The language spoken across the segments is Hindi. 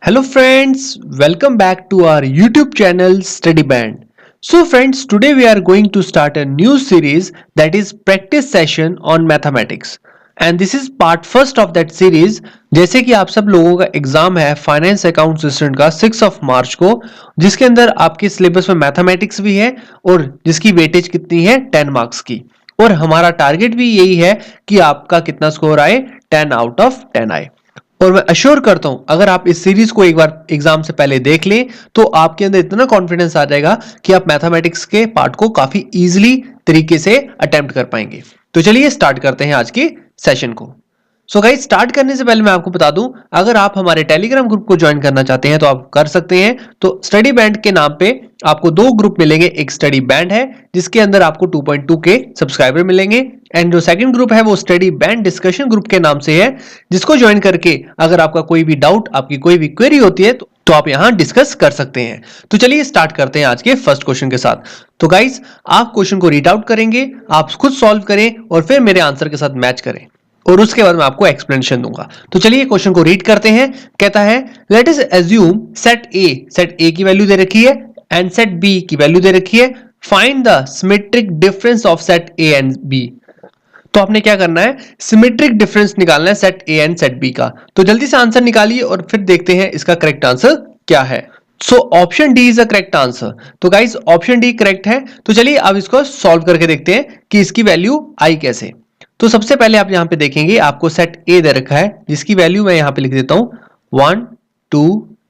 Hello friends, welcome back to our YouTube channel Study Band. So friends, today we are going to start a new series that is practice session on mathematics. And this is part first of that series. जैसे कि आप सब लोगों का एग्जाम है फाइनेंस अकाउंट असिस्टेंट का 6 ऑफ मार्च को, जिसके अंदर आपके सिलेबस में मैथमेटिक्स भी है और जिसकी वेटेज कितनी है 10 मार्क्स की। और हमारा टारगेट भी यही है कि आपका कितना स्कोर आए, 10 आउट ऑफ 10 आए। और मैं अश्योर करता हूं अगर आप इस सीरीज को एक बार एग्जाम से पहले देख लें तो आपके अंदर इतना कॉन्फिडेंस आ जाएगा कि आप मैथमेटिक्स के पार्ट को काफी इजीली तरीके से अटेम्प्ट कर पाएंगे। तो चलिए स्टार्ट करते हैं आज के सेशन को। सो गाइस, स्टार्ट करने से पहले मैं आपको बता दूं, अगर आप हमारे टेलीग्राम ग्रुप को ज्वाइन करना चाहते हैं तो आप कर सकते हैं। तो स्टडी बैंड के नाम पे आपको दो ग्रुप मिलेंगे। एक स्टडी बैंड है जिसके अंदर आपको 2.2 के सब्सक्राइबर मिलेंगे, एंड जो सेकंड ग्रुप है वो स्टडी बैंड डिस्कशन ग्रुप के नाम से है, जिसको ज्वाइन करके अगर आपका कोई भी डाउट, आपकी कोई भी क्वेरी होती है तो आप यहां डिस्कस कर सकते हैं। तो चलिए स्टार्ट करते हैं आज के फर्स्ट क्वेश्चन के साथ। तो गाइस, आप क्वेश्चन को रीड आउट करेंगे, आप खुद सॉल्व करें और फिर मेरे आंसर के साथ मैच करें और उसके बाद मैं आपको एक्सप्लेनेशन दूंगा। तो चलिए क्वेश्चन को रीड करते हैं। कहता है let us assume set A की वैल्यू दे रखी है एंड सेट बी की वैल्यू दे रखी है। Find the symmetric difference of set A and B. तो आपने क्या करना है, सिमेट्रिक डिफरेंस निकालना है set A and set B का। तो जल्दी से आंसर निकालिए और फिर देखते हैं इसका करेक्ट आंसर क्या है। So option D is the correct answer. तो गाइस, ऑप्शन डी करेक्ट है। तो चलिए अब इसको सॉल्व करके देखते हैं कि इसकी वैल्यू आई कैसे। तो सबसे पहले आप यहां पे देखेंगे आपको सेट ए दे रखा है जिसकी वैल्यू मैं यहां पे लिख देता हूं 1 2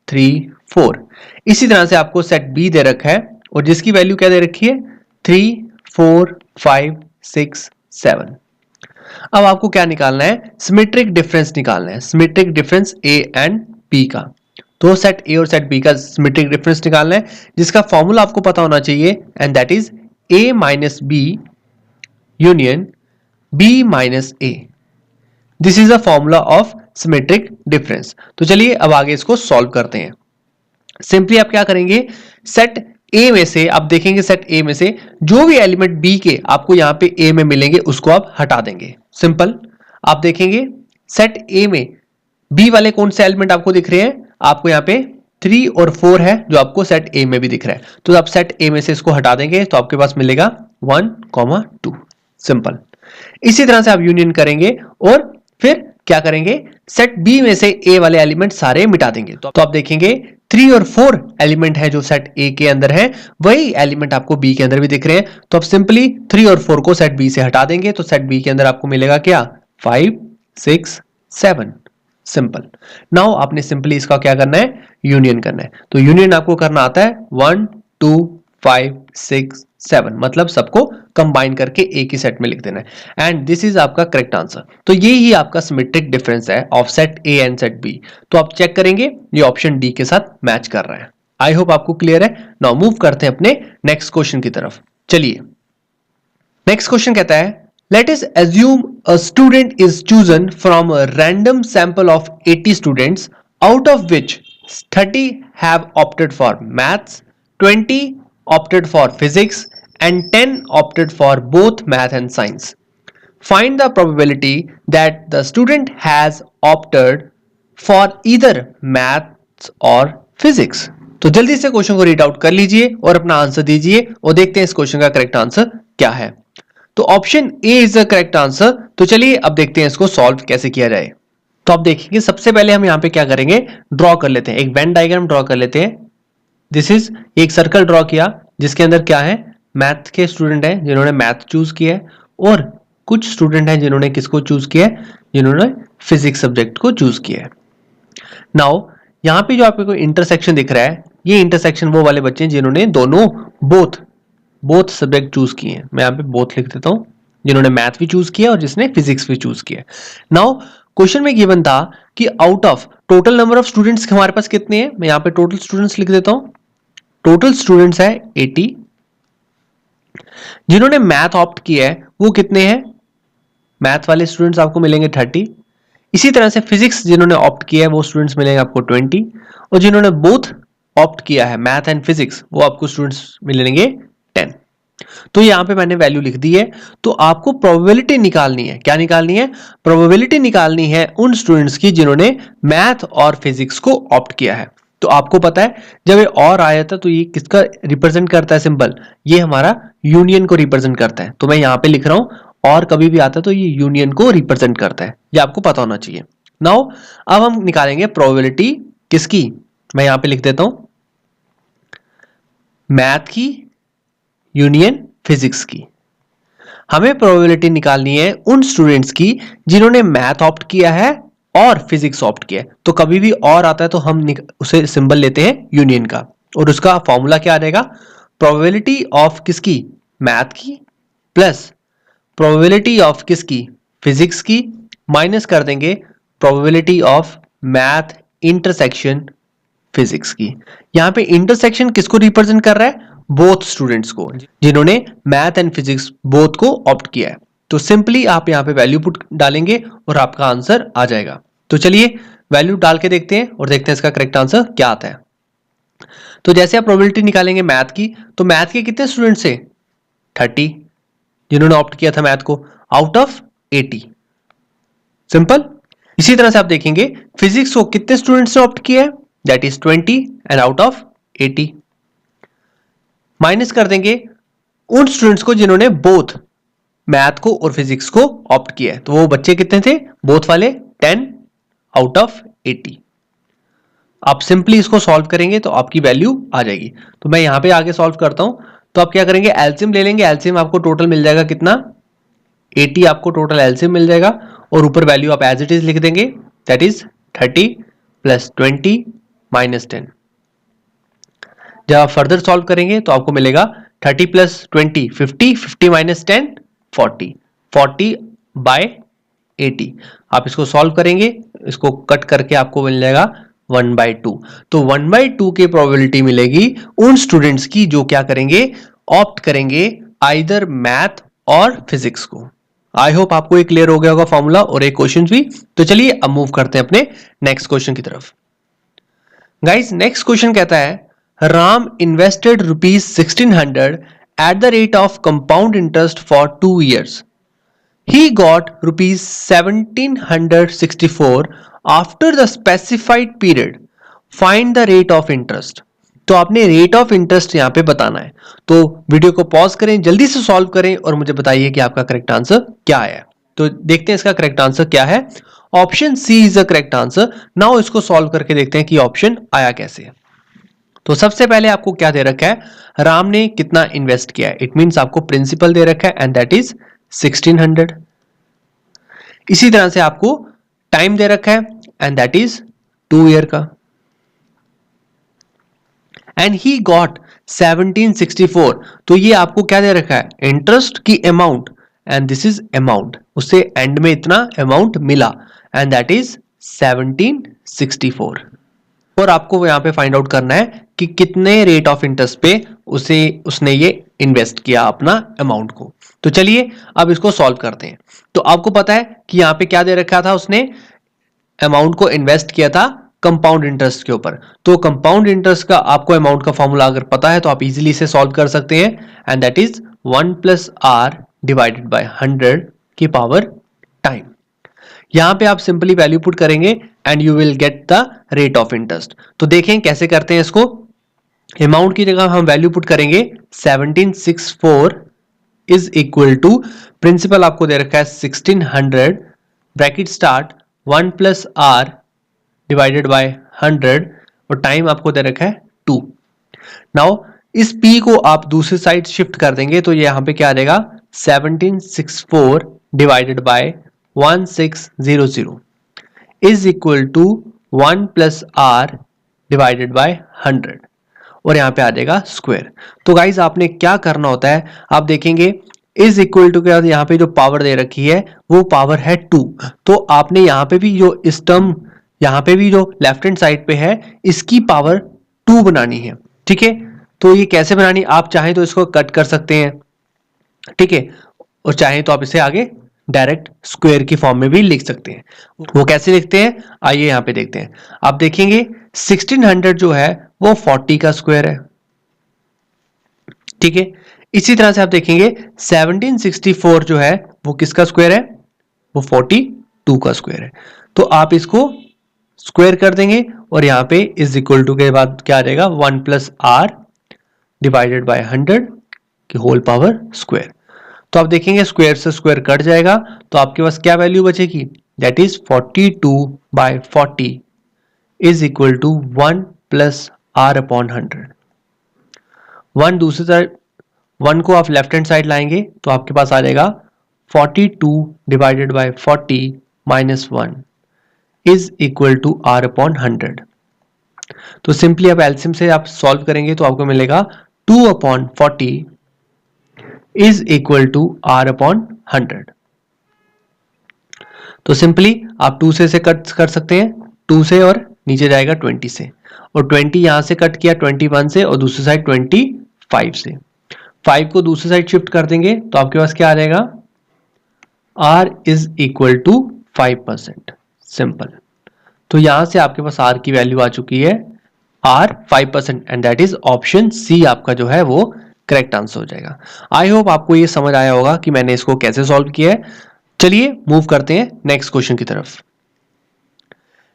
3 4। इसी तरह से आपको सेट बी दे रखा है और जिसकी वैल्यू क्या दे रखी है 3 4 5 6 7। अब आपको क्या निकालना है, सिमेट्रिक डिफरेंस निकालना है, symmetric difference A and B का। तो सेट ए और सेट बी का सिमेट्रिक डिफरेंस निकालना है जिसका फॉर्मूला आपको पता होना चाहिए, and that is A minus B union b minus a. This is the formula of symmetric difference. तो चलिए अब आगे इसको सॉल्व करते हैं। सिंपली आप क्या करेंगे, सेट a में से आप देखेंगे, सेट a में से जो भी एलिमेंट b के आपको यहां पे a में मिलेंगे उसको आप हटा देंगे। सिंपल, आप देखेंगे सेट a में b वाले कौन से एलिमेंट आपको दिख रहे हैं, आपको यहां पे 3 और 4 है जो आपको सेट a में भी दिख रहा है। तो आप सेट a में से इसको हटा देंगे तो आपके पास मिलेगा 1, 2। सिंपल। इसी तरह से आप यूनियन करेंगे और फिर क्या करेंगे, सेट बी में से ए वाले एलिमेंट सारे मिटा देंगे। तो आप देखेंगे 3 और 4 एलिमेंट है जो सेट ए के अंदर है, वही एलिमेंट आपको बी के अंदर भी दिख रहे हैं। तो आप सिंपली 3 और 4 को सेट बी से हटा देंगे तो सेट बी के अंदर आपको मिलेगा क्या, 5 6 7। सिंपल। नाउ आपने सिंपली इसका क्या करना है, यूनियन करना है। तो यूनियन आपको करना आता है 1 2 5 6 7, मतलब सबको कंबाइन करके एक ही सेट में लिख देना है, एंड दिस इज आपका करेक्ट आंसर। तो ये ही आपका सिमेट्रिक डिफरेंस है of set A and set B. तो आप चेक करेंगे ये ऑप्शन डी के साथ मैच कर रहा है। आई होप आपको क्लियर है। नाउ मूव करते हैं अपने नेक्स्ट क्वेश्चन की तरफ। चलिए नेक्स्ट क्वेश्चन कहता है let us assume a student is chosen from a random sample of 80 students, out of which 30 have opted for maths, 20 opted for physics and 10 opted for both math and science. Find the probability that the student has opted for either maths or physics. तो जल्दी से क्वेश्चन को रीड आउट कर लीजिए और अपना आंसर दीजिए और देखते हैं इस क्वेश्चन का करेक्ट आंसर क्या है। तो option A is the correct answer. तो चलिए अब देखते हैं इसको सॉल्व कैसे किया जाए। तो आप देखेंगे सबसे पहले हम यहां पे क्या करेंगे, ड्रॉ कर लेते हैं, एक वेन डायग्राम ड्रॉ कर लेते हैं। दिस इज एक सर्कल ड्रॉ किया जिसके अंदर क्या है, मैथ के स्टूडेंट हैं जिन्होंने मैथ चूज किया है और कुछ स्टूडेंट हैं जिन्होंने किसको चूज किया है, जिन्होंने फिजिक्स सब्जेक्ट को चूज किया है। नाउ यहां पे जो आपको इंटरसेक्शन दिख रहा है, ये इंटरसेक्शन वो वाले बच्चे हैं जिन्होंने दोनों बोथ सब्जेक्ट चूज किए हैं। मैं यहां पे बोथ लिख देता हूं, जिन्होंने मैथ भी चूज किया और जिसने फिजिक्स भी चूज किया। नाउ क्वेश्चन में गिवन था कि out of total number of students हमारे पास कितने हैं। मैं यहां पे टोटल स्टूडेंट्स लिख देता हूं। टोटल स्टूडेंट्स है 80, जिन्होंने मैथ ऑप्ट किया है वो कितने हैं, मैथ वाले स्टूडेंट्स आपको मिलेंगे 30। इसी तरह से फिजिक्स जिन्होंने ऑप्ट किया है वो स्टूडेंट्स मिलेंगे आपको 20, और जिन्होंने बोथ ऑप्ट किया है मैथ एंड फिजिक्स वो आपको स्टूडेंट्स मिलेंगे 10। तो यहाँ पे मैंने वैल्यू लिख दी है। तो आपको प्रोबेबिलिटी निकालनी है। क्या निकालनी है? प्रोबेबिलिटी निकालनी है उन स्टूडेंट्स की जिन्होंने मैथ और फिजिक्स को ऑप्ट किया है। तो आपको पता है जब ये और आया था तो ये किसका रिप्रेजेंट करता है सिंबल? ये हमारा यूनियन को रिप्रेजेंट करता है। तो मैं यहाँ पे लिख रहा हूं और कभी भी आता है तो ये यूनियन को रिप्रेजेंट करता है, ये आपको पता होना चाहिए। नाउ अब हम निकालेंगे प्रोबेबिलिटी किसकी? मैं यहाँ पे लिख देता हूं मैथ की यूनियन फिजिक्स की। हमें प्रोबेबिलिटी निकालनी है उन स्टूडेंट्स की जिन्होंने मैथ ऑप्ट किया है और फिजिक्स ऑप्ट किया है। तो कभी भी और आता है तो हम उसे सिंबल लेते हैं यूनियन का, और उसका फॉर्मूला क्या रहेगा? प्रोबेबिलिटी ऑफ किसकी? मैथ की प्लस प्रोबेबिलिटी ऑफ किसकी? फिजिक्स की, माइनस कर देंगे probability of math intersection physics की। यहां पे इंटरसेक्शन किसको रिप्रेजेंट कर रहा है? बोथ स्टूडेंट्स को, जिन्होंने मैथ एंड फिजिक्स बोथ को ऑप्ट किया है। तो सिंपली आप यहां पे वैल्यू पुट डालेंगे और आपका आंसर आ जाएगा। तो चलिए वैल्यू डाल के देखते हैं और देखते हैं इसका करेक्ट आंसर क्या आता है। तो जैसे आप प्रोबेबिलिटी निकालेंगे मैथ की, तो मैथ के कितने स्टूडेंट्स थे? 30, जिन्होंने ऑप्ट किया था मैथ को, आउट ऑफ 80। सिंपल। इसी तरह से आप देखेंगे फिजिक्स को कितने स्टूडेंट्स ने ऑप्ट किया है? That is 20 and out of 80। Minus कर देंगे उन स्टूडेंट्स को जिन्होंने बोथ मैथ को और फिजिक्स को ऑप्ट किया है। तो वो बच्चे कितने थे बोथ वाले? 10 आउट ऑफ 80। आप सिंपली इसको सॉल्व करेंगे तो आपकी वैल्यू आ जाएगी। तो मैं यहां पे आगे सॉल्व करता हूं। तो आप क्या करेंगे? एलसीएम ले लेंगे। एलसीएम आपको टोटल मिल जाएगा कितना? 80 आपको टोटल एलसीएम मिल जाएगा, और ऊपर वैल्यू आप एज इट इज लिख देंगे, दैट इज 30 प्लस 20 माइनस 10। जब आप फर्दर सॉल्व करेंगे तो आपको मिलेगा 30 प्लस 20 50, 50 माइनस 10 40, 40 बाय 80। आप इसको सॉल्व करेंगे, इसको कट करके आपको मिल जाएगा 1/2। तो 1/2 की प्रोबेबिलिटी मिलेगी उन स्टूडेंट्स की जो क्या करेंगे? ऑप्ट करेंगे आइदर मैथ और फिजिक्स को। आई होप आपको ये क्लियर हो गया होगा फॉर्मूला और एक क्वेश्चन भी। तो चलिए अब मूव करते हैं अपने नेक्स्ट क्वेश्चन की तरफ। गाइस नेक्स्ट क्वेश्चन कहता है Ram invested ₹1600 at the rate of compound interest for 2 years. He got ₹1764 after the specified period. Find the rate of interest. तो आपने रेट ऑफ इंटरेस्ट यहां पे बताना है। तो वीडियो को पॉज करें, जल्दी से सॉल्व करें और मुझे बताइए कि आपका करेक्ट आंसर क्या है। तो देखते हैं इसका करेक्ट आंसर क्या है। Option C is the correct answer. Now इसको सॉल्व करके देखते हैं कि ऑप्शन आया कैसे। तो सबसे पहले आपको क्या दे रखा है? राम ने कितना इन्वेस्ट किया है? इट मींस आपको प्रिंसिपल दे रखा है एंड दैट इज 1600। इसी तरह से आपको टाइम दे रखा है एंड दैट इज 2 ईयर का। And he got 1764। तो ये आपको क्या दे रखा है? इंटरेस्ट की amount, and this is amount. उससे एंड में इतना अमाउंट मिला एंड दैट इज 1764। और आपको यहां पे फाइंड आउट करना है कि कितने रेट ऑफ इंटरेस्ट पे उसने ये इन्वेस्ट किया अपना अमाउंट को। तो चलिए अब इसको सॉल्व करते हैं। तो आपको पता है कि यहां पे क्या दे रखा था? उसने अमाउंट को इन्वेस्ट किया था कंपाउंड इंटरेस्ट के ऊपर। तो कंपाउंड इंटरेस्ट का आपको अमाउंट का फॉर्मूला अगर पता है तो आप इजीली से सॉल्व कर सकते हैं, and that is 1 plus R divided by 100 की पावर टाइम। यहां पे आप सिंपली वैल्यू पुट करेंगे and you will get the rate of interest. तो देखें कैसे करते हैं इसको। अमाउंट की जगह हम वैल्यू पुट करेंगे 1764 इज इक्वल टू, प्रिंसिपल आपको दे रखा है 1600, bracket start 1 plus R divided by 100, और टाइम आपको दे रखा है 2। नाउ इस p को आप दूसरी साइड शिफ्ट कर देंगे तो ये यहां पे क्या आ जाएगा? 1764 divided by 1600 is equal to 1 plus R divided by 100, और यहां पे आ जाएगा स्क्वायर। तो गाइज आपने क्या करना होता है, आप देखेंगे इज इक्वल टू के बाद यहां पे जो पावर दे रखी है वो पावर है 2। तो आपने यहां पे भी जो इस टर्म यहां पे भी जो लेफ्ट हैंड साइड पे है इसकी पावर 2 बनानी है। ठीक है, तो ये कैसे बनानी? आप चाहें तो इसको कट कर सकते हैं, ठीक है, और चाहें तो आप इसे आगे डायरेक्ट स्क्वायर की फॉर्म में भी लिख सकते हैं। वो कैसे लिखते हैं आइए यहां पे देखते हैं। आप देखेंगे 1600 जो है वो 40 का स्क्वायर है, ठीक है। इसी तरह से आप देखेंगे 1764 जो है वो किसका स्क्वायर है, वो 42 का स्क्वायर है। तो आप इसको स्क्वायर कर देंगे और यहाँ पे इज इक्वल टू के बाद क्या आ जाएगा, 1 प्लस आर डिवाइडेड बाय 100 की होल पावर स्क्वायर। तो आप देखेंगे स्क्वायर से स्क्वायर कट जाएगा, तो आपके पास क्या वैल्यू बचेगी, that is 42/40 is equal to 1 plus R upon 100। 1 दूसरी साइड, 1 को आप लेफ्ट हैंड साइड लाएंगे तो आपके पास आ जाएगा 42 divided by 40 minus 1 is equal to R upon 100। तो सिंपली आप एलसीएम से आप सॉल्व करेंगे तो आपको मिलेगा 2/40 is equal to R upon 100। तो सिंपली आप 2 से कट कर सकते हैं, 2 से और नीचे जाएगा 20 से, और 20 यहां से कट किया 21 से और दूसरी साइड 25 से। 5 को दूसरी साइड शिफ्ट कर देंगे तो आपके पास क्या आ जाएगा, r is equal to 5%। Simple. तो यहां से आपके पास r की वैल्यू आ चुकी है r 5%, and that is option C आपका जो है वो करेक्ट आंसर हो जाएगा। आई होप आपको ये समझ आया होगा कि मैंने इसको कैसे सॉल्व किया है। चलिए मूव करते हैं नेक्स्ट क्वेश्चन की तरफ।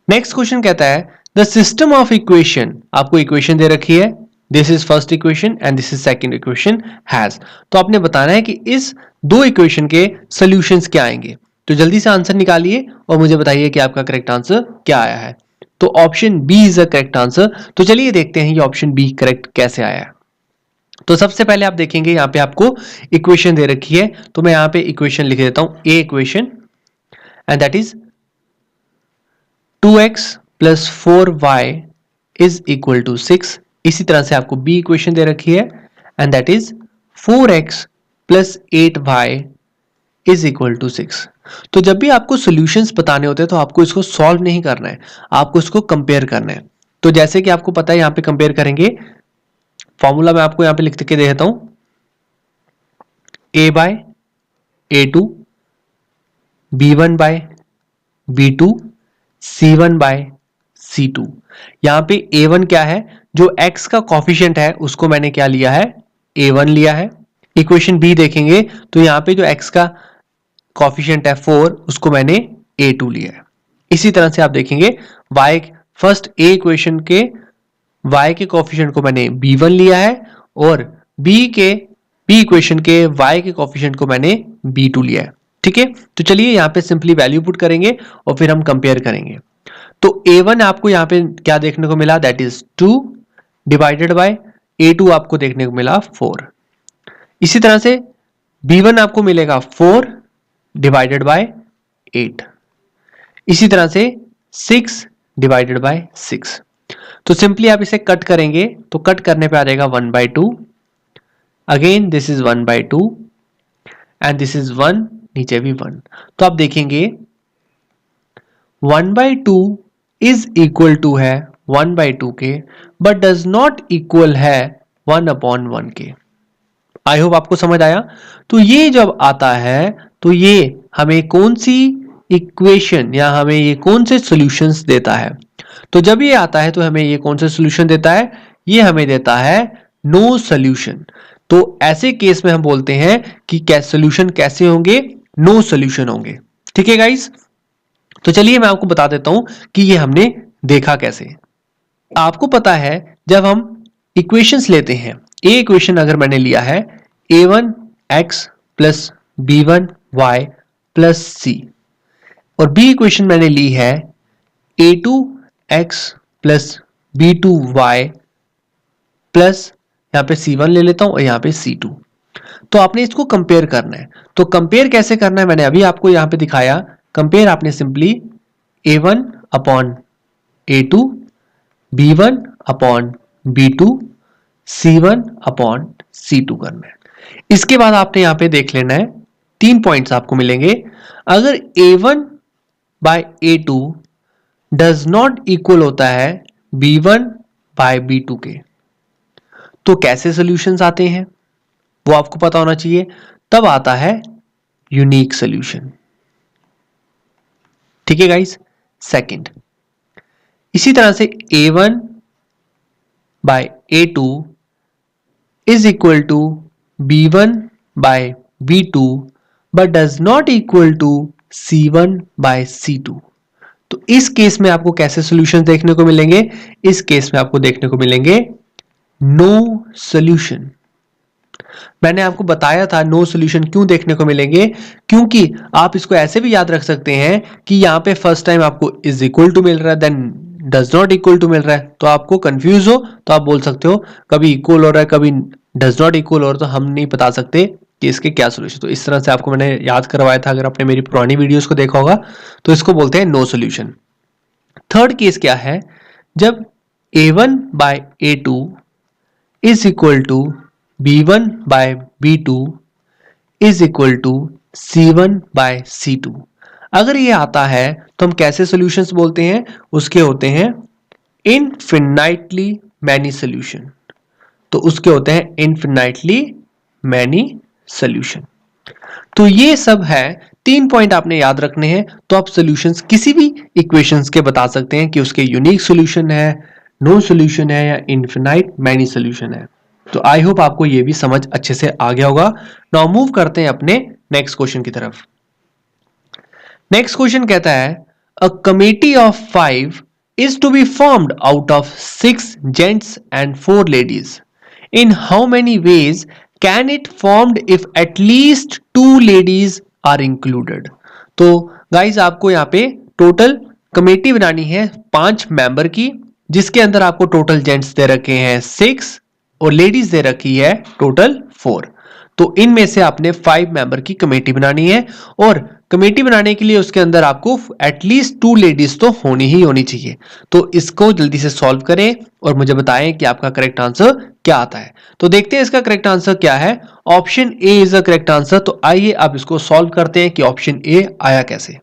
नेक्स्ट क्वेश्चन कहता है द सिस्टम ऑफ इक्वेशन, आपको इक्वेशन दे रखी है, this is first equation and this is second equation has. तो आपने बताना है कि इस दो इक्वेशन के सॉल्यूशंस क्या आएंगे। तो जल्दी से आंसर निकालिए और मुझे बताइए कि आपका करेक्ट आंसर क्या आया है। तो option B is the correct answer. तो चलिए देखते हैं ये ऑप्शन बी करेक्ट कैसे आया है। तो सबसे पहले आप देखेंगे यहां पे आपको इक्वेशन दे रखी है, तो मैं यहां पे इक्वेशन लिख देता हूं, a equation and that is 2x plus 4y is equal to 6। इसी तरह से आपको बी इक्वेशन दे रखी है and that is 4x plus 8y is equal to 6। तो जब भी आपको सॉल्यूशंस बताने होते हैं तो आपको इसको सॉल्व नहीं करना है, आपको इसको कंपेयर करना है। तो जैसे कि आपको पता है यहां पे कंपेयर करेंगे, फॉर्मूला मैं आपको यहां पे लिख के दे देता हूं, a/a2 b1/b2 c1/c2। यहां पे a1 क्या है, जो x का कॉफिशिएंट है उसको मैंने क्या लिया है, a1 लिया है। इक्वेशन बी देखेंगे तो यहां पे जो x का कॉफिशिएंट है 4 उसको मैंने a2 लिया है। इसी तरह से आप देखेंगे y, फर्स्ट a इक्वेशन के y के कॉफिशिएंट को मैंने b1 लिया है और b इक्वेशन के y के कॉफिशिएंट को मैंने b2 लिया है। ठीक है, तो चलिए यहां पे सिंपली वैल्यू पुट करेंगे और फिर हम कंपेयर करेंगे। तो a1 आपको यहां पे क्या देखने को मिला, that is 2 divided by a2 आपको देखने को मिला 4। इसी तरह से b1 आपको मिलेगा 4 डिवाइडेड बाय 8। इसी तरह से 6 डिवाइडेड बाय 6। तो सिंपली आप इसे कट करेंगे तो कट करने पे आ जाएगा 1/2। Again this is 1/2 and this is 1, नीचे भी 1। तो आप देखेंगे 1/2 इज इक्वल टू है 1/2 के, बट डज नॉट इक्वल है 1/1 के। आई होप आपको समझ आया। तो ये जब आता है तो ये हमें कौन सी इक्वेशन या हमें ये कौन से सॉल्यूशंस देता है। तो जब ये आता है तो हमें ये कौन सा सॉल्यूशन देता है, ये हमें देता है नो सॉल्यूशन। तो ऐसे केस में हम बोलते हैं कि सॉल्यूशन कैसे होंगे, नो सॉल्यूशन होंगे। ठीक है गाइस, तो चलिए मैं आपको बता देता हूं कि ये हमने देखा कैसे। आपको पता है जब हम इक्वेशंस लेते हैं, ए इक्वेशन अगर मैंने लिया है a1x plus b1y plus c, और बी इक्वेशन मैंने ली है a2x प्लस b2y प्लस, यहां पे c1 ले लेता हूं और यहां पे c2। तो आपने इसको कंपेयर करना है। तो कंपेयर कैसे करना है मैंने अभी आपको यहां पे दिखाया। कंपेयर आपने simply a1 upon a2, b1 upon b2, c1 upon c2 करना है। इसके बाद आपने यहां पे देख लेना है, 3 पॉइंट्स आपको मिलेंगे। अगर a1 by a2 does not equal होता है b1 बाय b2 के, तो कैसे सॉल्यूशंस आते हैं वो आपको पता होना चाहिए। तब आता है यूनिक सॉल्यूशन। ठीक है गाइस। सेकंड, इसी तरह से a1 by a2 is equal to B1 by B2 but does not equal to C1 by C2। तो इस केस में आपको कैसे सॉल्यूशन देखने को मिलेंगे? इस केस में आपको देखने को मिलेंगे नो सॉल्यूशन। मैंने आपको बताया था नो सॉल्यूशन क्यों देखने को मिलेंगे, क्योंकि आप इसको ऐसे भी याद रख सकते हैं कि यहां पे फर्स्ट टाइम आपको इज इक्वल टू मिल रहा है, then does not equal to मिल रहा है, तो आपको कंफ्यूज हो तो आप बोल सकते हो कभी इक्वल हो रहा है कभी डज नॉट इक्वल हो रहा है, तो हम नहीं बता सकते कि इसके क्या सोल्यूशन। तो इस तरह से आपको मैंने याद करवाया था, अगर आपने मेरी पुरानी वीडियोस को देखा होगा तो इसको बोलते हैं नो सॉल्यूशन। थर्ड केस क्या है? जब a1 by a2 is equal to b1 by b2 is equal to c1 by c2। अगर ये आता है तो हम कैसे सॉल्यूशंस बोलते हैं? उसके होते हैं इनफिनाइटली मैनी सॉल्यूशन। तो उसके होते हैं इनफिनाइटली मैनी सॉल्यूशन। तो ये सब है, 3 पॉइंट आपने याद रखने हैं, तो आप सॉल्यूशंस किसी भी इक्वेशंस के बता सकते हैं कि उसके यूनिक सॉल्यूशन है, नो सॉल्यूशन है या इनफिनाइट मैनी सॉल्यूशन है। तो आई होप आपको ये भी समझ अच्छे से आ गया होगा। नाउ मूव करते हैं अपने नेक्स्ट क्वेश्चन की तरफ। नेक्स्ट क्वेश्चन कहता है a committee of 5 is to be formed out of 6 gents and 4 ladies. In how many ways can it formed if at least 2 ladies are included? तो गाइज आपको यहाँ पे टोटल कमेटी बनानी है 5 मेंबर की, जिसके अंदर आपको टोटल जेंट्स दे रखे हैं 6 और लेडीज दे रखी है टोटल 4। तो इनमें से आपने 5 मेंबर की कमेटी बनानी है, और कमेटी बनाने के लिए उसके अंदर आपको एटलीस्ट 2 लेडीज तो होनी ही होनी चाहिए। तो इसको जल्दी से सॉल्व करें और मुझे बताएं कि आपका करेक्ट आंसर क्या आता है। तो देखते हैं इसका करेक्ट आंसर क्या है। Option A is the correct answer. तो आइए अब इसको सॉल्व करते हैं कि ऑप्शन ए आया कैसे।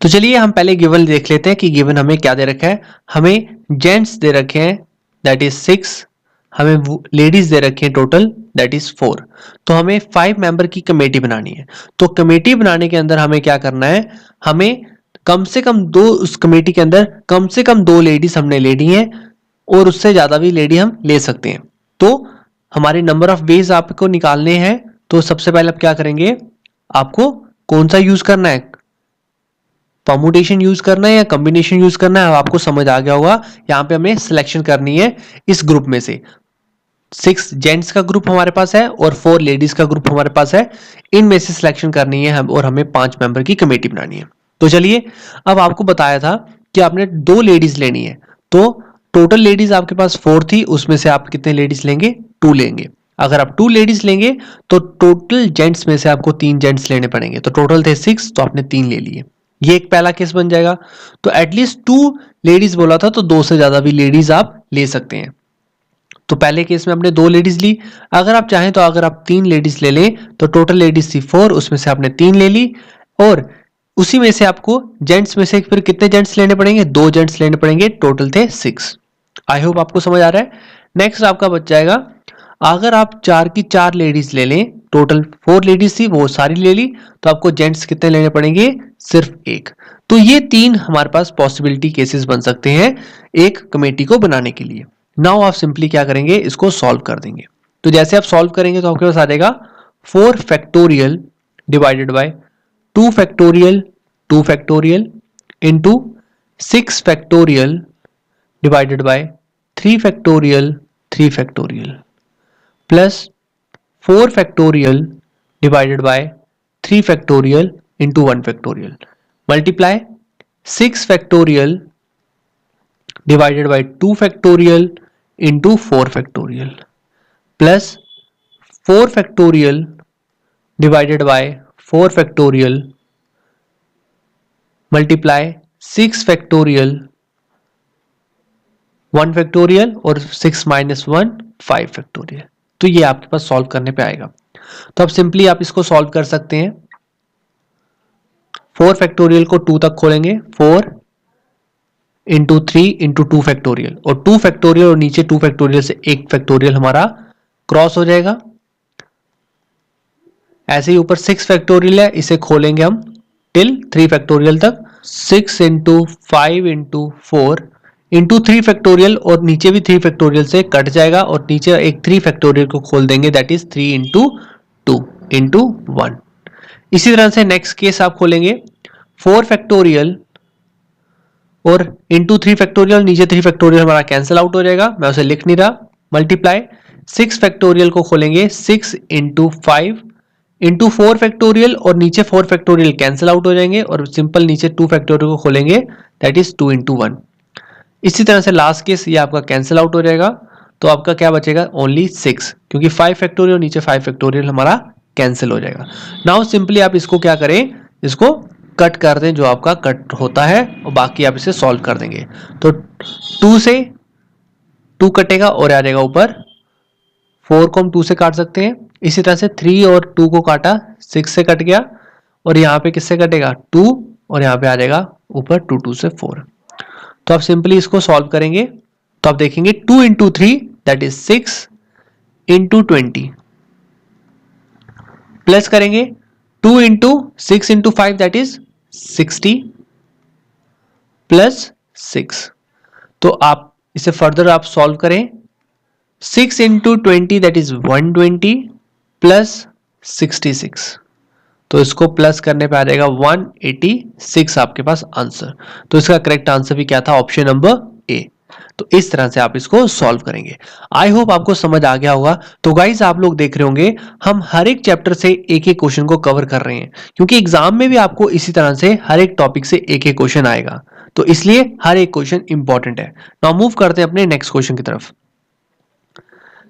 तो चलिए हम पहले गिवन देख लेते हैं कि गिवन हमें क्या दे रखा है। हमें जेंट्स दे रखे हैं दैट इज 6, हमें लेडीज दे रखे हैं टोटल दैट इज 4। तो हमें 5 मेंबर की कमेटी बनानी है। तो कमेटी बनाने के अंदर हमें क्या करना है, हमें कम से कम दो, उस कमेटी के अंदर कम से कम 2 लेडीज हमने लेनी है, और उससे ज्यादा भी लेडी हम ले सकते हैं। तो हमारे नंबर ऑफ वेज आपको निकालने हैं। तो सबसे पहले आप क्या करेंगे, आपको कौन सा यूज करना है, परमुटेशन यूज करना है या कॉम्बिनेशन यूज करना है, आपको समझ आ गया होगा। यहाँ पे हमें सिलेक्शन करनी है इस ग्रुप में से। 6 जेंट्स का ग्रुप हमारे पास है और 4 लेडीज का ग्रुप हमारे पास है, इनमें से सिलेक्शन करनी है और हमें 5 मेंबर की कमेटी बनानी है। तो चलिए, अब आपको बताया था कि आपने 2 लेडीज लेनी है, तो टोटल लेडीज आपके पास 4 थी, उसमें से आप कितने लेडीज लेंगे, 2 लेंगे। अगर आप 2 लेडीज लेंगे तो टोटल जेंट्स में से आपको 3 जेंट्स लेने पड़ेंगे। तो टोटल थे 6, तो आपने 3 ले लिए। ये एक पहला केस बन जाएगा। तो एटलीस्ट 2 लेडीज बोला था, तो 2 से ज्यादा भी लेडीज आप ले सकते हैं। तो पहले केस में आपने 2 लेडीज ली। अगर आप चाहें तो अगर आप 3 लेडीज ले लें तो टोटल लेडीज थी 4, उसमें से आपने 3 ले ली, और उसी में से आपको जेंट्स में से फिर कितने जेंट्स लेने पड़ेंगे, 2 जेंट्स लेने पड़ेंगे, टोटल थे 6। आई होप आपको समझ आ रहा है। नेक्स्ट आपका बच जाएगा, अगर आप 4 की 4 लेडीज ले लें, टोटल 4 लेडीज थी वो सारी ले ली, तो आपको जेंट्स कितने लेने पड़ेंगे, सिर्फ 1। तो ये 3 हमारे पास पॉसिबिलिटी केसेस बन सकते हैं एक कमेटी को बनाने के लिए। नाउ आप सिंपली क्या करेंगे, इसको सॉल्व कर देंगे। तो जैसे आप सॉल्व करेंगे तो आपके पास आ जाएगा 4 factorial divided by 2 factorial 2 factorial into 6 factorial divided by 3 factorial 3 factorial plus 4 factorial divided by 3 factorial into 1 factorial multiply 6 factorial divided by 2 factorial into 4 factorial plus 4 factorial divided by 4 factorial multiply 6 factorial 1 factorial और 6 minus 1 5 factorial। तो ये आपके पास सॉल्व करने पे आएगा। तो अब सिंपली आप इसको सॉल्व कर सकते हैं। 4 फैक्टोरियल को 2 तक खोलेंगे, 4 इंटू 3 इंटू 2 फैक्टोरियल, और 2 फैक्टोरियल और नीचे 2 फैक्टोरियल से 1 फैक्टोरियल हमारा क्रॉस हो जाएगा। ऐसे ही ऊपर 6 फैक्टोरियल है, इसे खोलेंगे हम टिल 3 फैक्टोरियल तक। 6 इंटू 5 इंटू 4 इंटू 3 फैक्टोरियल और नीचे भी 3 फैक्टोरियल से कट जाएगा और नीचे एक 3 फैक्टोरियल को खोल देंगे, दैट इज 3 इंटू 2 इंटू 1। इसी तरह से नेक्स्ट केस आप खोलेंगे 4 फैक्टोरियल और इंटू 3 फैक्टोरियल, नीचे 3 फैक्टोरियल हमारा कैंसिल आउट हो जाएगा, मैं उसे लिख नहीं रहा। मल्टीप्लाई 6 फैक्टोरियल को खोलेंगे 6 इंटू 5 इंटू 4 फैक्टोरियल और नीचे 4 फैक्टोरियल कैंसिल आउट हो जाएंगे और सिंपल नीचे 2 फैक्टोरियल को खोलेंगे, दैट इज 2 इंटू 1। इसी तरह से लास्ट केस ये आपका कैंसिल आउट हो जाएगा, तो आपका क्या बचेगा, ओनली 6, क्योंकि 5 फैक्टोरियल नीचे 5 फैक्टोरियल हमारा कैंसिल हो जाएगा। नाउ सिंपली आप इसको क्या करें, इसको कट कर दें जो आपका कट होता है और बाकी आप इसे सॉल्व कर देंगे। तो 2 से 2 कटेगा और आ जाएगा ऊपर, 4 को हम 2 से काट सकते हैं। इसी तरह से 3 और 2 को काटा, 6 से कट गया और यहाँ पे किससे कटेगा, 2 और यहाँ पे आ जाएगा ऊपर 2 2 से 4। तो आप सिंपली इसको सॉल्व करेंगे तो आप देखेंगे 2 into 3 that is 6 into 20 plus करेंगे 2 into 6 into 5 that is 60 plus 6। तो आप इसे फर्दर आप सॉल्व करें, 6 इंटू 20 दैट इज 120 प्लस 66। तो इसको प्लस करने पे आ जाएगा 186 आपके पास आंसर। तो इसका करेक्ट आंसर भी क्या था, ऑप्शन नंबर ए। तो इस तरह से आप इसको सॉल्व करेंगे। आई होप आपको समझ आ गया होगा। तो गाइज आप लोग देख रहे होंगे हम हर एक चैप्टर से एक एक क्वेश्चन को कवर कर रहे हैं, क्योंकि एग्जाम में भी आपको इसी तरह से हर एक टॉपिक से एक एक क्वेश्चन आएगा, तो इसलिए हर एक क्वेश्चन इंपॉर्टेंट है। नाउ मूव करते हैं अपने नेक्स्ट क्वेश्चन की तरफ।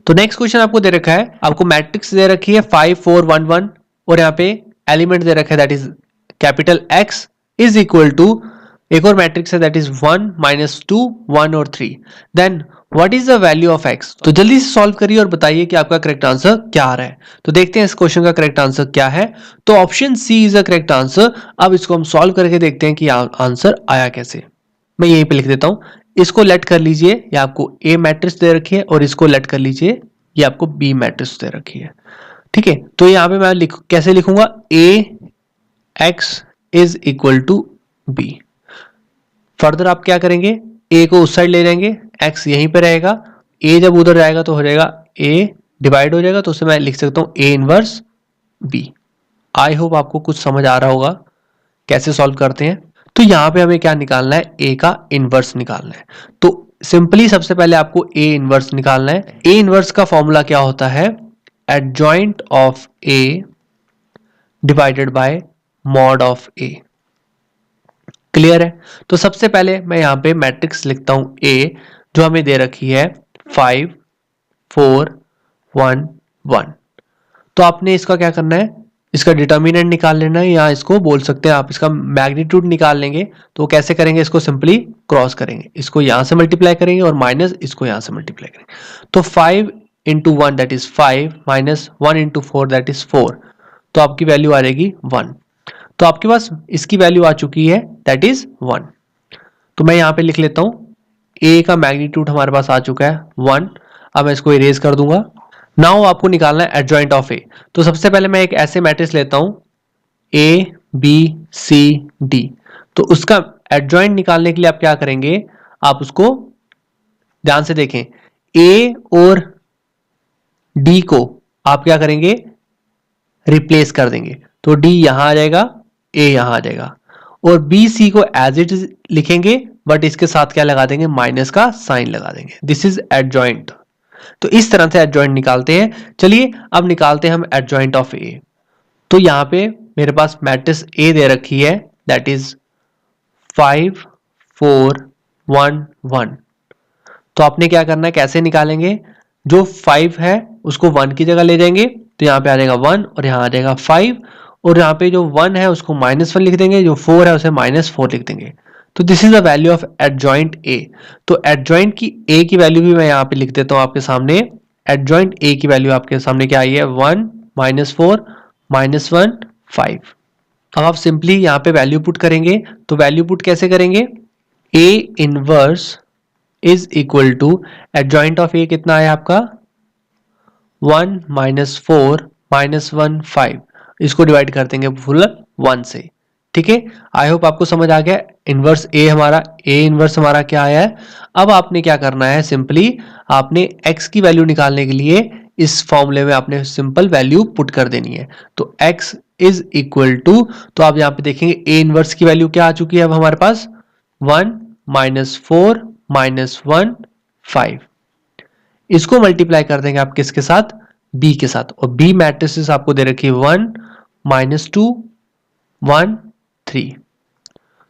तो नेक्स्ट क्वेश्चन आपको दे रखा है, आपको मैट्रिक्स दे रखी है 5 4 1 1 और यहाँ पे एलिमेंट दे रखा है that is capital X is equal to एक और मैट्रिक्स है दैट इज 1 -2 1 और 3। Then what is the value of X। तो जल्दी से सॉल्व करिए और बताइए कि आपका करेक्ट आंसर क्या आ रहा है। तो देखते हैं इस क्वेश्चन का करेक्ट आंसर क्या है। तो option C is the correct answer. अब इसको हम सॉल्व करके देखते हैं कि आंसर आया कैसे। मैं यहीं पे लिख देता हूं, इसको लेट कर लीजिए, ये आपको ए मैट्रिक्स दे रखी है और इसको लेट कर लीजिए, ये आपको बी मैट्रिक्स दे रखी है। ठीक है, तो यहाँ पे मैं कैसे लिखूंगा, A X is equal to B. Further आप क्या करेंगे, ए को उस साइड ले जाएंगे, एक्स यहीं पे रहेगा, ए जब उधर जाएगा तो हो जाएगा ए डिवाइड हो जाएगा, तो उसे मैं लिख सकता हूं A inverse B. I hope आपको कुछ समझ आ रहा होगा कैसे सॉल्व करते हैं। तो यहां पे हमें क्या निकालना है, ए का इनवर्स निकालना है। तो सिंपली सबसे पहले आपको ए इनवर्स निकालना है। ए इनवर्स का फॉर्मूला क्या होता है, adjoint of A divided by mod of A. Clear है। तो सबसे पहले मैं यहां पे मैट्रिक्स लिखता हूं ए, जो हमें दे रखी है 5 4 1 1। तो आपने इसका क्या करना है, इसका डिटर्मिनेंट निकाल लेना है, या इसको बोल सकते हैं आप इसका मैग्नीट्यूड निकाल लेंगे। तो कैसे करेंगे, इसको सिंपली क्रॉस करेंगे, इसको यहां से मल्टीप्लाई करेंगे और माइनस इसको यहां से मल्टीप्लाई करेंगे। तो 5 into 1 that is 5 minus 1 into 4 that is 4। तो आपकी वैल्यू आ जाएगी 1। तो आपके पास इसकी वैल्यू आ चुकी है दैट इज 1। तो मैं यहां पे लिख लेता हूं ए का मैग्नीट्यूड हमारे पास आ चुका है 1। अब मैं इसको इरेज कर दूंगा। नाउ आपको निकालना है एडजॉइंट ऑफ ए। तो सबसे पहले मैं एक ऐसे मैट्रिक्स लेता हूं ए बी सी डी। तो उसका एडजॉइंट निकालने के लिए आप क्या करेंगे, आप उसको ध्यान से देखें, ए और डी को आप क्या करेंगे, रिप्लेस कर देंगे। तो डी यहां आ जाएगा, ए यहां आ जाएगा, और बी सी को एज इट इज लिखेंगे, बट इसके साथ क्या लगा देंगे, माइनस का साइन लगा देंगे। This is adjoint. तो इस तरह से एडजॉइंट निकालते हैं। चलिए अब निकालते हैं हम एडजॉइंट ऑफ ए। तो यहां पे मेरे पास मैट्रिक्स ए दे रखी है दैट इज 5 4 1 1। तो आपने क्या करना है, कैसे निकालेंगे, जो 5 है उसको 1 की जगह ले जाएंगे, तो यहाँ पे आ जाएगा 1 और यहाँ आ जाएगा 5, और यहाँ पे जो 1 है उसको -1 लिख देंगे, जो 4 है उसे -4 लिख देंगे। तो this is the value of adjoint A. तो एडजॉइंट की ए की वैल्यू भी मैं यहाँ पे लिख देता हूँ आपके सामने। एडजॉइंट ए की वैल्यू आपके सामने क्या आई है, 1 -4 -1 5। अब आप सिंपली यहाँ पे वैल्यू पुट करेंगे। तो वैल्यू पुट कैसे करेंगे, A inverse is equal to adjoint of A कितना है आपका 1 -4 -1 5। इसको डिवाइड कर देंगे फुल 1 से, ठीक है, आई होप आपको समझ आ गया। इनवर्स ए हमारा, ए इनवर्स हमारा क्या आया है। अब आपने क्या करना है, सिंपली आपने x की वैल्यू निकालने के लिए इस फॉर्मूले में आपने सिंपल वैल्यू पुट कर देनी है। तो x इज इक्वल टू, तो आप यहाँ पे देखेंगे ए इनवर्स की वैल्यू क्या आ चुकी है अब हमारे पास, 1 -4 -1 5। इसको मल्टीप्लाई कर देंगे आप किसके साथ, b के साथ, और b मैट्रिसेस आपको दे रखी है 1 -2 1 3।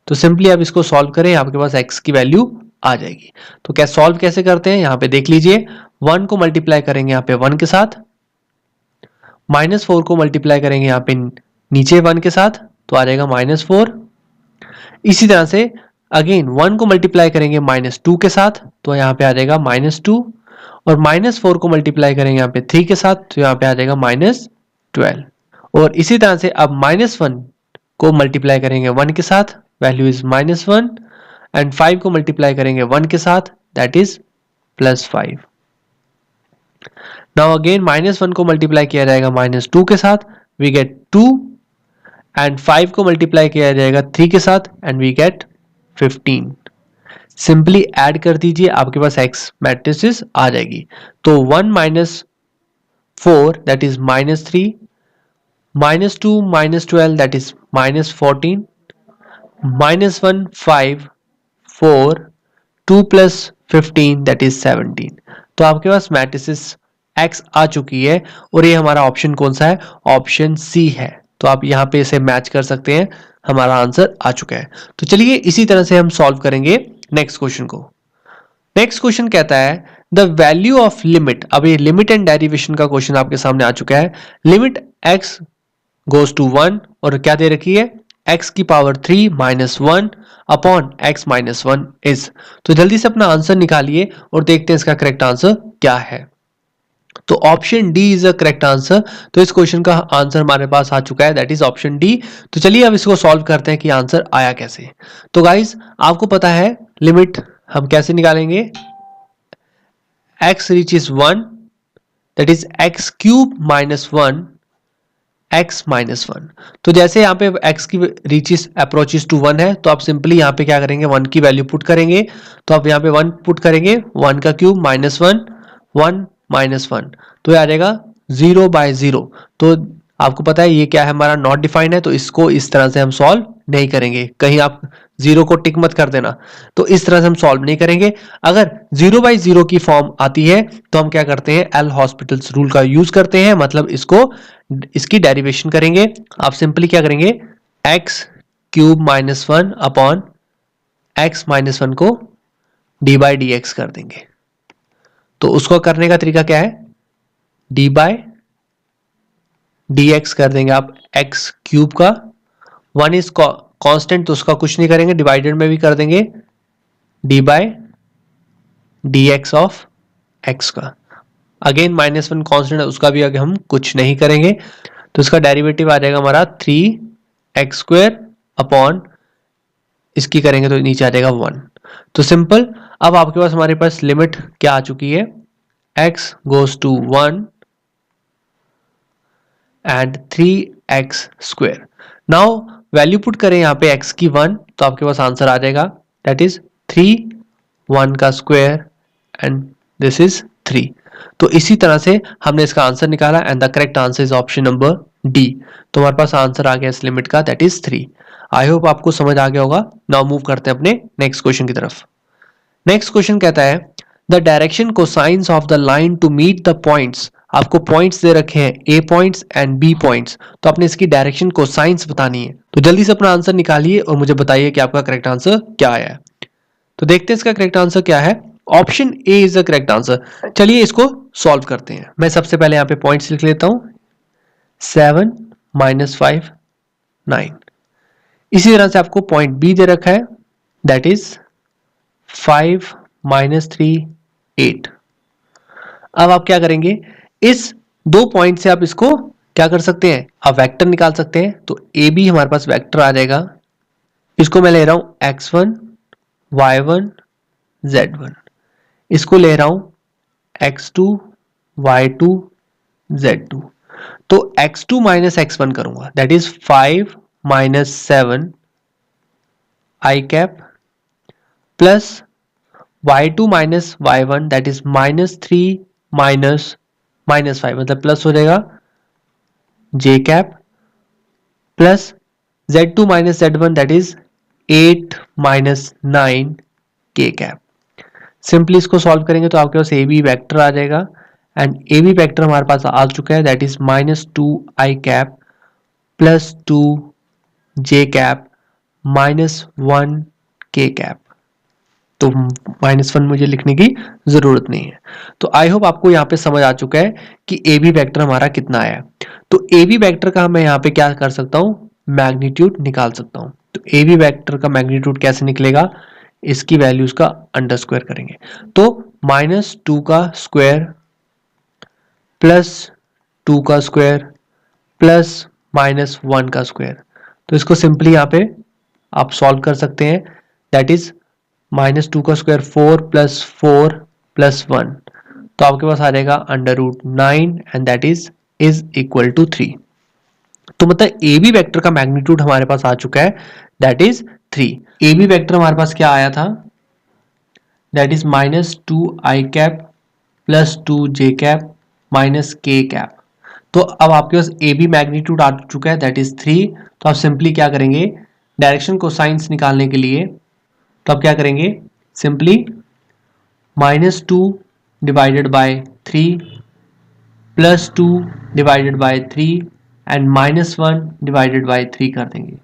तो सिंपली आप इसको सॉल्व करें, आपके पास x की वैल्यू आ जाएगी। तो क्या सॉल्व कैसे करते हैं, यहाँ पे देख लीजिए, 1 को मल्टीप्लाई करेंगे यहाँ पे 1 के साथ, -4 को मल्टीप्लाई करेंगे यहाँ पे नीचे 1 के साथ, तो आ जाएगा -4। इसी तरह से अगेन 1 को मल्टीप्लाई करेंगे -2 के साथ, तो यहाँ पे आ जाएगा -2, और -4 को मल्टीप्लाई करेंगे यहाँ पे 3 के साथ, तो यहाँ पे आ जाएगा -12। और इसी तरह से अब -1 को मल्टीप्लाई करेंगे 1 के साथ, वैल्यू इज -1, एंड 5 को मल्टीप्लाई करेंगे 1 के साथ, दैट इज +5। नाउ अगेन -1 को मल्टीप्लाई किया जाएगा -2 के साथ, वी गेट 2, एंड 5 को मल्टीप्लाई किया जाएगा 3 के साथ, and we get 15। Simply add कर दीजिए, आपके पास x मैट्रिसेस आ जाएगी। तो 1 -4 that is -3, -2 -12 that is -14, -1 5 4 2 plus 15 that is 17। तो आपके पास मैट्रिसेस x आ चुकी है, और ये हमारा ऑप्शन कौन सा है, ऑप्शन सी है। तो आप यहाँ पे इसे मैच कर सकते हैं, हमारा आंसर आ चुका है। तो चलिए इसी तरह से हम सॉल्व करेंगे नेक्स्ट क्वेश्चन को। नेक्स्ट क्वेश्चन कहता है द वैल्यू ऑफ लिमिट, अब ये लिमिट एंड डेरिवेशन का क्वेश्चन आपके सामने आ चुका है। लिमिट x गोज टू 1, और क्या दे रखी है, x की पावर 3 -1 अपॉन x -1 इज। तो जल्दी से अपना आंसर निकालिए और देखते हैं इसका करेक्ट आंसर क्या है। तो option D is a correct answer. तो इस क्वेश्चन का आंसर हमारे पास आ चुका है, दैट इज ऑप्शन डी। तो चलिए अब इसको सॉल्व करते हैं कि आंसर आया कैसे। तो गाइस आपको पता है लिमिट हम कैसे निकालेंगे, x reaches 1 that is x cube -1 x -1। तो जैसे यहाँ पे x की रीचेस अप्रोचेस टू 1 है, तो आप सिंपली यहाँ पे क्या करेंगे, 1 की वैल्यू पुट करेंगे। तो आप यहाँ पे 1 पुट करेंगे, 1 का क्यूब -1 1 -1, तो ये आ जाएगा 0/0। तो आपको पता है ये क्या है, हमारा नॉट डिफाइंड है, तो इसको इस तरह से हम सॉल्व नहीं करेंगे। कहीं आप 0 को टिक मत कर देना, तो इस तरह से हम सॉल्व नहीं करेंगे। अगर 0/0 की फॉर्म आती है तो हम क्या करते हैं, एल हॉस्पिटल्स रूल का यूज करते हैं, मतलब इसकी डेरिवेशन करेंगे। आप सिंपली क्या करेंगे, x क्यूब -1 अपॉन x -1 को d/dx कर देंगे। तो उसको करने का तरीका क्या है, d/dx कर देंगे आप x क्यूब का, 1 इज कांस्टेंट तो उसका कुछ नहीं करेंगे, डिवाइडेड में भी कर देंगे d/dx ऑफ x का। अगेन -1 कांस्टेंट है, उसका भी आगे हम कुछ नहीं करेंगे। तो इसका डेरिवेटिव आ जाएगा हमारा 3x² अपॉन, इसकी करेंगे तो नीचे आ जाएगा 1। तो सिंपल, अब आपके पास हमारे पास लिमिट क्या आ चुकी है, x goes to 1 and 3x²। Now value put करें यहाँ पे x की 1, तो आपके पास आंसर आ जाएगा, दैट इज 3 1 का स्क्वायर एंड दिस इज 3। तो इसी तरह से हमने इसका आंसर निकाला, and the correct answer is option number D. तो हमारे पास आंसर आ गया इस लिमिट का, दैट इज 3। आई होप आपको समझ आ गया होगा। नाउ मूव करते हैं अपने नेक्स्ट क्वेश्चन की तरफ। नेक्स्ट क्वेश्चन कहता है the direction cosines of the line to meet the points. आपको पॉइंट्स दे रखे हैं, A points and B points, तो आपने इसकी डायरेक्शन कोसाइंस बतानी है। तो जल्दी से अपना आंसर निकालिए और मुझे बताइए कि आपका करेक्ट आंसर क्या आया है। तो देखते हैं इसका करेक्ट आंसर क्या है। Option A is the correct answer. चलिए इसको सॉल्व करते हैं। मैं सबसे पहले यहाँ पे पॉइंट्स लिख लेता हूं, 7 -5 9। इसी तरह से आपको पॉइंट बी दे रखा है, दैट इज 5 -3 8। अब आप क्या करेंगे, इस दो पॉइंट से आप इसको क्या कर सकते हैं, आप वेक्टर निकाल सकते हैं। तो ए बी हमारे पास वेक्टर आ जाएगा, इसको मैं ले रहा हूं x1 y1 z1, इसको ले रहा हूं x2 y2 z2। तो x2 - x1 करूंगा, that is 5 minus 7 I cap plus y2 minus y1 that is minus 3 minus minus 5 मतलब प्लस हो जाएगा j cap plus z2 minus z1 that is 8 minus 9 k cap. Simply इसको सॉल्व करेंगे तो आपके पास ए बी वैक्टर आ जाएगा एंड ए बी वैक्टर हमारे पास आ चुका है that is minus 2 I cap plus 2 j cap minus 1 k cap. तो -1 मुझे लिखने की जरूरत नहीं है। तो आई होप आपको यहाँ पे समझ आ चुका है कि ए बी वैक्टर हमारा कितना आया। तो ए बी वैक्टर का मैं यहाँ पे क्या कर सकता हूँ, मैग्नीट्यूड निकाल सकता हूँ। तो ए बी वैक्टर का मैग्नीट्यूड कैसे निकलेगा, इसकी वैल्यूज का अंडर स्क्वायर करेंगे। तो -2 का स्क्वायर प्लस 2 का स्क्वायर प्लस -1 का स्क्वायर। तो इसको सिंपली यहाँ पे आप सॉल्व कर सकते हैं दैट इज -2 का स्क्वायर 4 प्लस 4 प्लस 1। तो आपके पास आ जाएगा √9 and that is equal to 3। तो मतलब ए बी वैक्टर का मैग्नीट्यूड हमारे पास आ चुका है that is 3। A B vector हमारे पास क्या आया था, that is -2 I cap plus 2 J cap minus K cap. तो अब आपके पास ए बी मैग्नीट्यूड आ चुका है दैट इज 3। तो आप सिंपली क्या करेंगे, डायरेक्शन को साइंस निकालने के लिए तो आप क्या करेंगे, simply -2 divided by 3 plus 2 divided by 3 and -1 divided by 3 कर देंगे।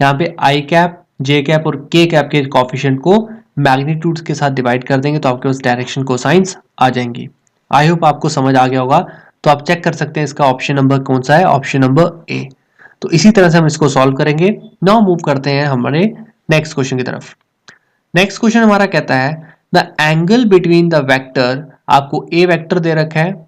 यहाँ पे आई कैप जे कैप और के कैप के कॉफिशिएंट को मैग्नीट्यूड्स के साथ डिवाइड कर देंगे तो आपके पास डायरेक्शन कोसाइंस आ जाएंगी। आई होप आपको समझ आ गया होगा। तो आप चेक कर सकते हैं इसका ऑप्शन नंबर कौन सा है, ऑप्शन नंबर ए। तो इसी तरह से हम इसको सॉल्व करेंगे। नाउ मूव करते हैं हमारे नेक्स्ट क्वेश्चन की तरफ। नेक्स्ट क्वेश्चन हमारा कहता है the angle between the vector, आपको ए वेक्टर दे रखा है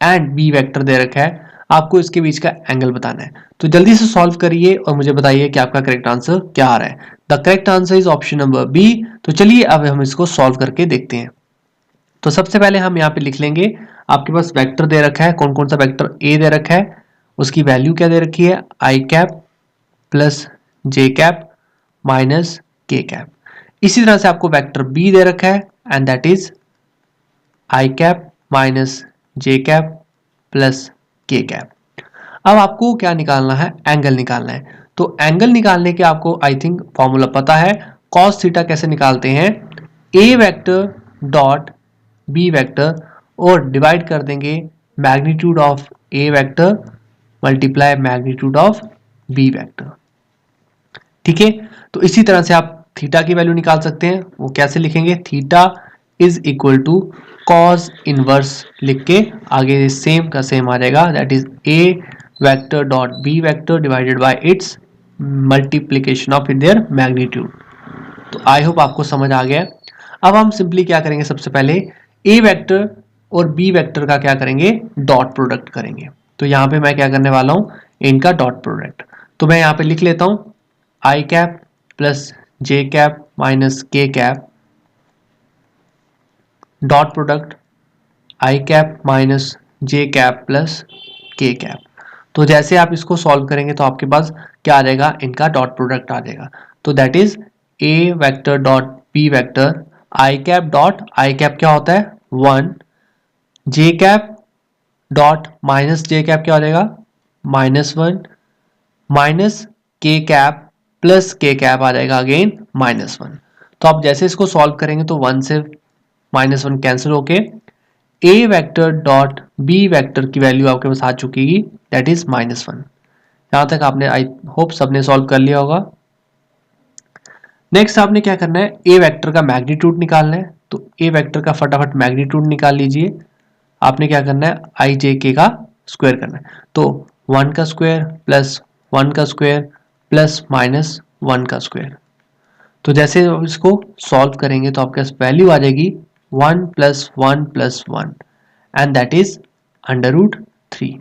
एंड बी वेक्टर दे रखा है, आपको इसके बीच का एंगल बताना है। तो जल्दी से सॉल्व करिए और मुझे बताइए कि आपका करेक्ट आंसर क्या आ रहा है। The correct answer is option number B. तो चलिए अब हम इसको सॉल्व करके देखते हैं। तो सबसे पहले हम यहाँ पे लिख लेंगे, आपके पास वेक्टर दे रखा है, कौन कौन सा वेक्टर ए दे रखा है, उसकी वैल्यू क्या दे रखी है, आई कैप प्लस जे कैप माइनस के कैप। इसी तरह से आपको वेक्टर बी दे रखा है and that is I cap minus J cap plus K cap. अब आपको क्या निकालना है, एंगल निकालना है। तो एंगल निकालने के आपको आई थिंक फॉर्मूला पता है, कॉस थीटा कैसे निकालते हैं, A vector dot B vector और डिवाइड कर देंगे magnitude of A vector multiply magnitude of B vector. ठीक है, तो इसी तरह से आप थीटा की वैल्यू निकाल सकते हैं। वो कैसे लिखेंगे, theta is equal to cos inverse लिख के आगे सेम का सेम आ जाएगा that is A vector dot B vector divided by its multiplication of their magnitude. तो आई होप आपको समझ आ गया। अब हम सिंपली क्या करेंगे, सबसे पहले ए वेक्टर और बी वेक्टर का क्या करेंगे, डॉट प्रोडक्ट करेंगे। तो यहाँ पे मैं क्या करने वाला हूँ, इनका डॉट प्रोडक्ट। तो मैं यहाँ पे लिख लेता हूँ आई cap plus J cap minus K cap dot product I cap minus J cap plus K cap. तो जैसे आप इसको सॉल्व करेंगे तो आपके पास क्या आ जाएगा, इनका डॉट प्रोडक्ट आ जाएगा। तो that is A vector dot B vector I cap dot I cap क्या होता है 1, J cap dot minus J cap क्या हो जाएगा -1 minus K cap plus K cap आ जाएगा अगेन -1। तो आप जैसे इसको सॉल्व करेंगे तो 1 से -1 कैंसिल होके ए वेक्टर डॉट बी वेक्टर की वैल्यू आपके पास आ चुकी है दैट इज -1। यहां तक आपने आई होप सबने सॉल्व कर लिया होगा। नेक्स्ट आपने क्या करना है, ए वेक्टर का मैग्नीट्यूड निकालना है। तो ए वेक्टर का फटाफट मैग्नीट्यूड निकाल लीजिए। आपने क्या करना है, आई जे के का स्क्वायर करना है। तो 1 का स्क्वायर प्लस 1 का स्क्वायर प्लस -1 का स्क्वायर। तो जैसे आप इसको सॉल्व करेंगे तो आपके पास वैल्यू आ जाएगी 1 plus 1 plus 1 and that is √3।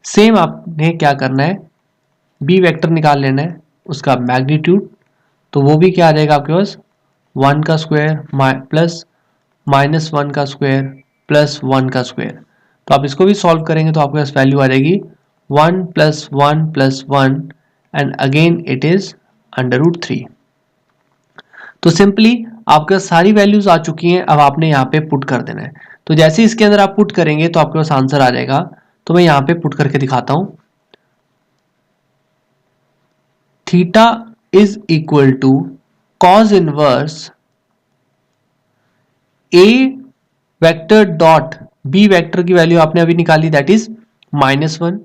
Same आपने क्या करना है, बी वेक्टर निकाल लेना है, उसका मैग्नीट्यूड। तो वो भी क्या आ जाएगा आपके पास 1 का स्क्वायर प्लस -1 का स्क्वायर प्लस 1 का स्क्वायर। तो आप इसको भी सॉल्व करेंगे तो आपके पास वैल्यू आ जाएगी 1 plus 1 plus 1 and again it is √3। तो सिंपली आपके पास सारी वैल्यूज आ चुकी हैं, अब आपने यहाँ पे पुट कर देना है। तो जैसे इसके अंदर आप पुट करेंगे तो आपके पास आंसर आ जाएगा। तो मैं यहाँ पे पुट करके दिखाता हूं। Theta is equal to cos inverse A vector dot B vector की वैल्यू आपने अभी निकाली, दैट इज -1,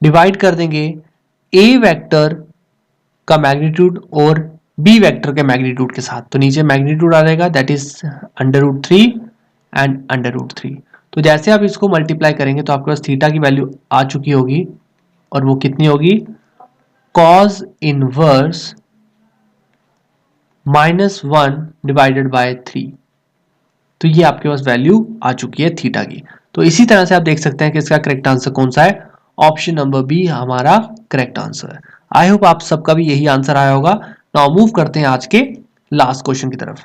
डिवाइड कर देंगे ए वेक्टर का मैग्नीट्यूड और बी वेक्टर के मैग्नीट्यूड के साथ। तो नीचे मैग्नीट्यूड आ जाएगा, दैट इज √3 एंड √3। तो जैसे आप इसको मल्टीप्लाई करेंगे तो आपके पास थीटा की वैल्यू आ चुकी होगी, और वो कितनी होगी, कॉज इनवर्स -1 डिवाइडेड बाय 3। तो ये आपके पास वैल्यू आ चुकी है थीटा की। तो इसी तरह से आप देख सकते हैं कि इसका करेक्ट आंसर कौन सा है, ऑप्शन नंबर बी हमारा करेक्ट आंसर है। आई होप आप सबका भी यही आंसर आया होगा। नाउ मूव करते हैं आज के लास्ट क्वेश्चन की तरफ।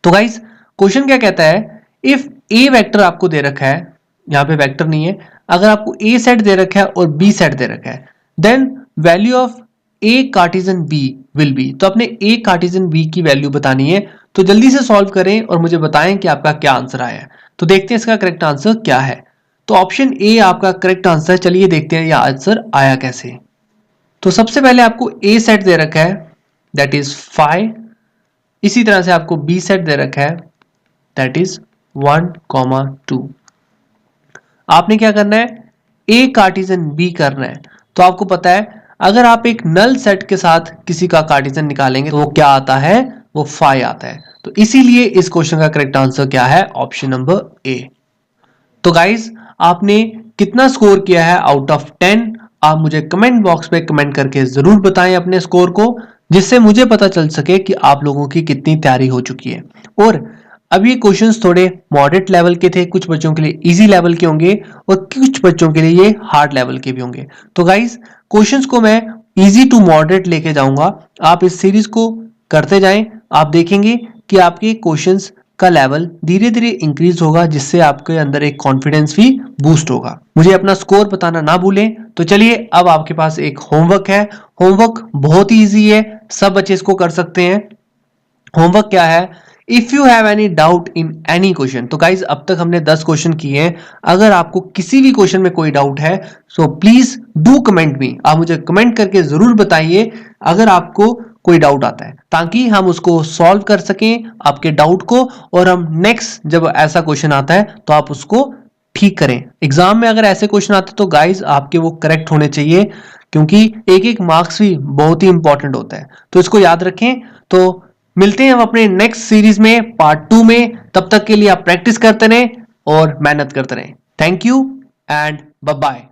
तो गाइस क्वेश्चन क्या कहता है, इफ ए वेक्टर आपको दे रखा है, यहां पे वेक्टर नहीं है, अगर आपको ए सेट दे रखा है और बी सेट दे रखा है, then value of A Cartesian B will be. तो अपने ए कार्टेशियन बी की वैल्यू बतानी है। तो जल्दी से सॉल्व करें और मुझे बताएं कि आपका क्या आंसर आया है। तो देखते हैं इसका करेक्ट आंसर क्या है। तो ऑप्शन ए आपका करेक्ट आंसर है। चलिए देखते हैं यह आंसर आया कैसे। तो सबसे पहले आपको ए सेट दे रखा है, दैट इज 5। इसी तरह से आपको बी सेट दे रखा है, दैट इज 1, 2। आपने क्या करना है, ए कार्टेशियन बी करना है। तो आपको पता है अगर आप एक नल सेट के साथ किसी का कार्टेशियन निकालेंगे तो वो क्या आता है, वो 5 आता है। तो इसीलिए इस क्वेश्चन का करेक्ट आंसर क्या है, ऑप्शन नंबर ए। तो गाइज आपने कितना स्कोर किया है आउट ऑफ 10, आप मुझे कमेंट बॉक्स में कमेंट करके जरूर बताएं अपने स्कोर को, जिससे मुझे पता चल सके कि आप लोगों की कितनी तैयारी हो चुकी है। और अब ये क्वेश्चंस थोड़े मॉडरेट लेवल के थे, कुछ बच्चों के लिए इजी लेवल के होंगे और कुछ बच्चों के लिए ये हार्ड लेवल के भी होंगे। तो गाइज क्वेश्चंस को मैं इजी टू मॉडरेट लेके जाऊंगा, आप इस सीरीज को करते जाएं। आप देखेंगे कि आपके क्वेश्चंस का लेवल धीरे धीरे इंक्रीज होगा, जिससे आपके अंदर एक कॉन्फिडेंस भी बूस्ट होगा। मुझे अपना स्कोर बताना ना भूलें। तो चलिए अब आपके पास एक होमवर्क है। होमवर्क बहुत ही इजी है, सब बच्चे इसको कर सकते हैं। होमवर्क क्या है, if you have any doubt in any question. तो गाइज अब तक हमने 10 क्वेश्चन किए हैं। अगर आपको किसी भी क्वेश्चन में कोई डाउट है so please do comment me, आप मुझे कमेंट करके जरूर बताइए अगर आपको कोई डाउट आता है, ताकि हम उसको सॉल्व कर सकें आपके डाउट को, और हम नेक्स्ट जब ऐसा क्वेश्चन आता है तो आप उसको ठीक करें। एग्जाम में अगर ऐसे क्वेश्चन आते तो गाइज आपके वो करेक्ट होने चाहिए, क्योंकि एक एक मार्क्स भी बहुत ही इंपॉर्टेंट होता है। तो इसको याद रखें। तो मिलते हैं हम अपने नेक्स्ट सीरीज में पार्ट 2 में। तब तक के लिए आप प्रैक्टिस करते रहें और मेहनत करते रहें। Thank you and bye bye.